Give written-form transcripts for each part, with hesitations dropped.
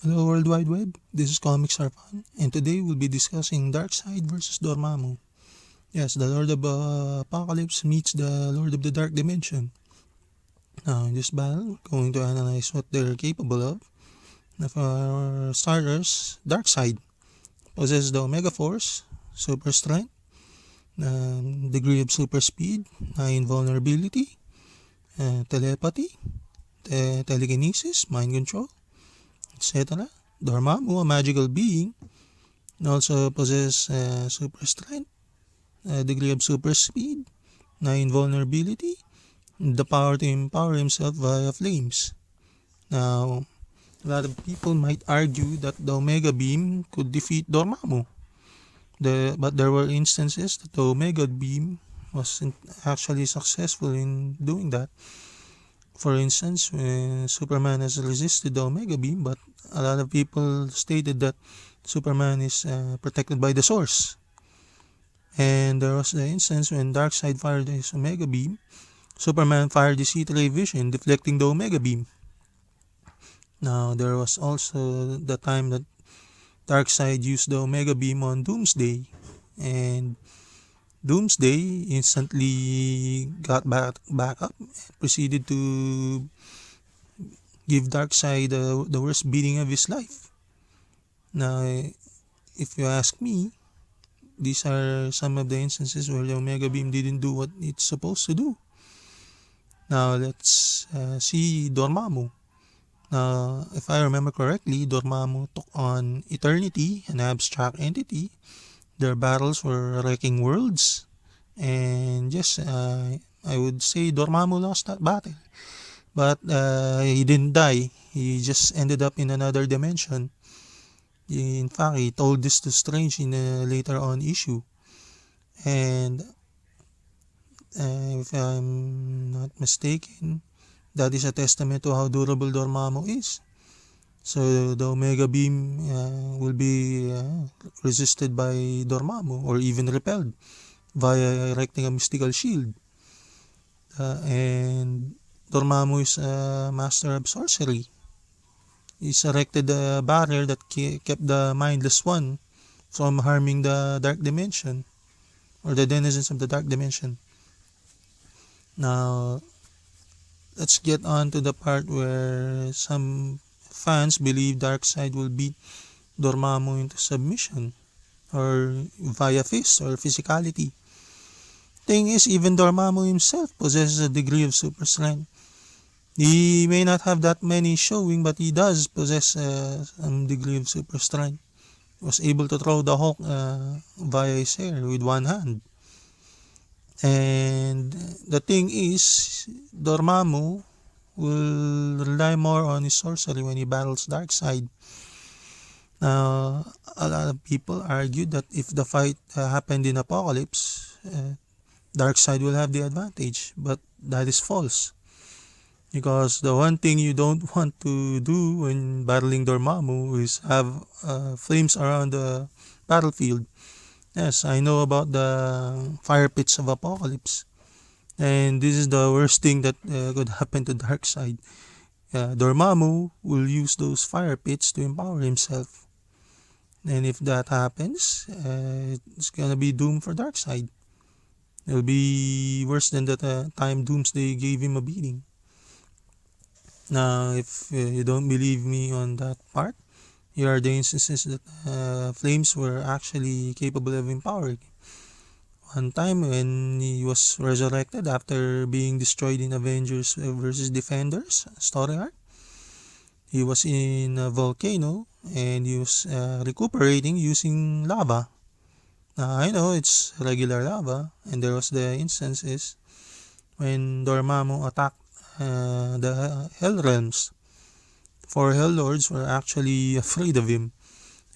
Hello World Wide Web, this is Comics Are Fun, and today we'll be discussing Darkseid vs Dormammu. Yes, the Lord of Apocalypse meets the Lord of the Dark Dimension. Now in this battle, we're going to analyze what they're capable of. Now for starters, Darkseid possesses the Omega Force, Super Strength, degree of Super Speed, Invulnerability, Telepathy, Telekinesis, Mind Control, etc. Dormammu, a magical being, also possesses super strength, degree of super speed, invulnerability, the power to empower himself via flames. Now, a lot of people might argue that the Omega Beam could defeat Dormammu. But there were instances that the Omega Beam wasn't actually successful in doing that. For instance, when Superman has resisted the Omega Beam, but a lot of people stated that Superman is protected by the Source. And there was the instance when Darkseid fired his Omega Beam, Superman fired his heat-ray vision, deflecting the Omega Beam. Now, there was also the time that Darkseid used the Omega Beam on Doomsday, and Doomsday instantly got back up and proceeded to give Darkseid the worst beating of his life. Now, if you ask me, these are some of the instances where the Omega Beam didn't do what it's supposed to do. Now, let's see Dormammu. Now, if I remember correctly, Dormammu took on Eternity, an abstract entity. Their battles were wrecking worlds. And yes, I would say Dormammu lost that battle. But he didn't die. He just ended up in another dimension. In fact, he told this to Strange in a later on issue. And if I'm not mistaken, that is a testament to how durable Dormammu is. So the Omega Beam will be resisted by Dormammu or even repelled via erecting a mystical shield. And Dormammu is a master of sorcery. He's erected a barrier that kept the Mindless One from harming the Dark Dimension or the denizens of the Dark Dimension. Now, let's get on to the part where some fans believe Darkseid will beat Dormammu into submission or via fist or physicality. Thing is, even Dormammu himself possesses a degree of super strength. He may not have that many showing, but he does possess some degree of super strength. He was able to throw the Hulk via his hair with one hand. And the thing is, Dormammu will rely more on his sorcery when he battles Darkseid. Now, a lot of people argue that if the fight happened in Apocalypse, Darkseid will have the advantage, but that is false. Because the one thing you don't want to do when battling Dormammu is have flames around the battlefield. Yes, I know about the fire pits of Apocalypse. And this is the worst thing that could happen to Darkseid. Dormammu will use those fire pits to empower himself. And if that happens, it's gonna be doom for Darkseid. It'll be worse than the time Doomsday gave him a beating. Now, if you don't believe me on that part, here are the instances that flames were actually capable of empowering. One time when he was resurrected after being destroyed in Avengers vs Defenders story arc, he was in a volcano and he was recuperating using lava. Now, I know it's regular lava, and there was the instances when Dormammu attacked the Hell Realms. 4 Hell Lords were actually afraid of him.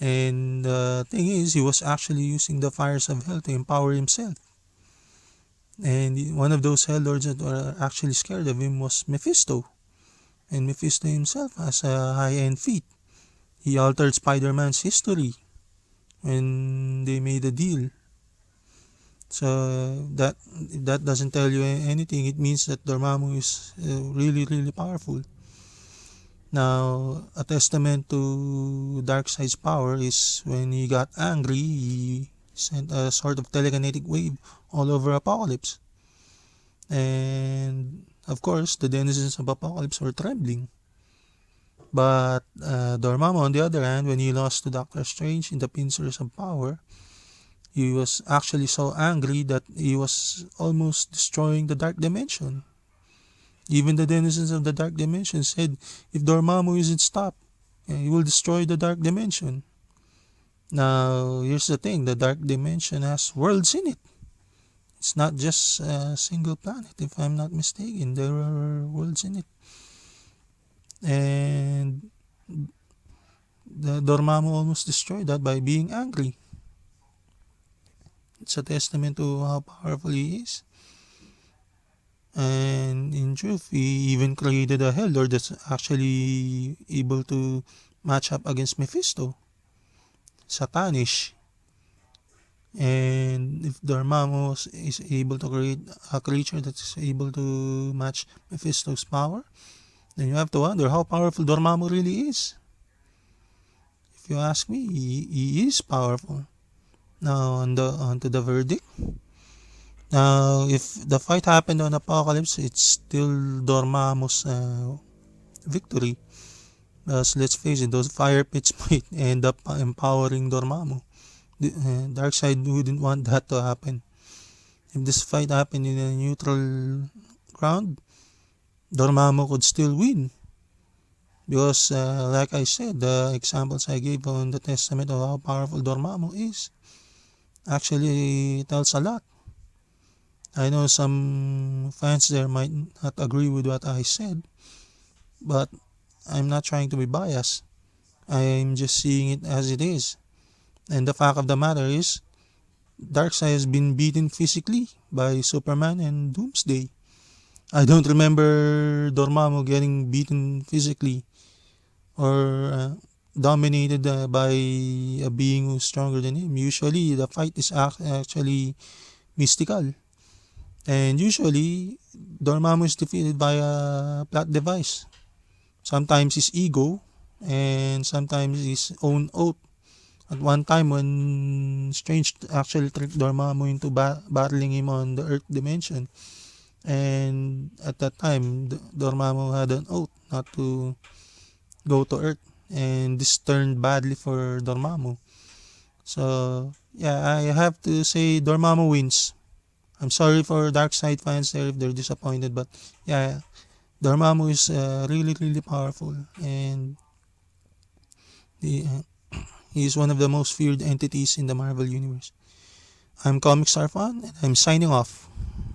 And the thing is, he was actually using the fires of hell to empower himself. And one of those Hell Lords that were actually scared of him was Mephisto. And Mephisto himself has a high-end feat. He altered Spider-Man's history when they made a deal. So if that doesn't tell you anything, it means that Dormammu is really, really powerful. Now, a testament to Darkseid's power is when he got angry, he sent a sort of telekinetic wave all over Apocalypse. And of course, the denizens of Apocalypse were trembling. But Dormammu, on the other hand, when he lost to Doctor Strange in the pincers of power, he was actually so angry that he was almost destroying the Dark Dimension. Even the denizens of the Dark Dimension said, if Dormammu isn't stopped, he will destroy the Dark Dimension. Now, here's the thing, the Dark Dimension has worlds in it. It's not just a single planet, if I'm not mistaken. There are worlds in it. And the Dormammu almost destroyed that by being angry. It's a testament to how powerful he is. And in truth, he even created a Hell Lord that's actually able to match up against Mephisto. Satanish. And if Dormammu is able to create a creature that is able to match Mephisto's power, then you have to wonder how powerful Dormammu really is. If you ask me, he is powerful. Now, on to the verdict. Now, if the fight happened on Apocalypse, it's still Dormammu's victory. Because let's face it, those fire pits might end up empowering Dormammu. Darkseid wouldn't want that to happen. If this fight happened in a neutral ground, Dormammu could still win. Because, like I said, the examples I gave on the testament of how powerful Dormammu is actually tells a lot. I know some fans there might not agree with what I said, but I'm not trying to be biased. I'm just seeing it as it is. And the fact of the matter is, Darkseid has been beaten physically by Superman and Doomsday. I don't remember Dormammu getting beaten physically or dominated by a being who's stronger than him. Usually, the fight is actually mystical. And usually, Dormammu is defeated by a plot device. Sometimes his ego, and sometimes his own oath. At one time, when Strange actually tricked Dormammu into battling him on the Earth dimension, and at that time, Dormammu had an oath not to go to Earth, and this turned badly for Dormammu. So, yeah, I have to say Dormammu wins. I'm sorry for Darkseid fans there if they're disappointed, but yeah, Dormammu is really, really powerful, and he is one of the most feared entities in the Marvel Universe. I'm Comic Star Fan, and I'm signing off.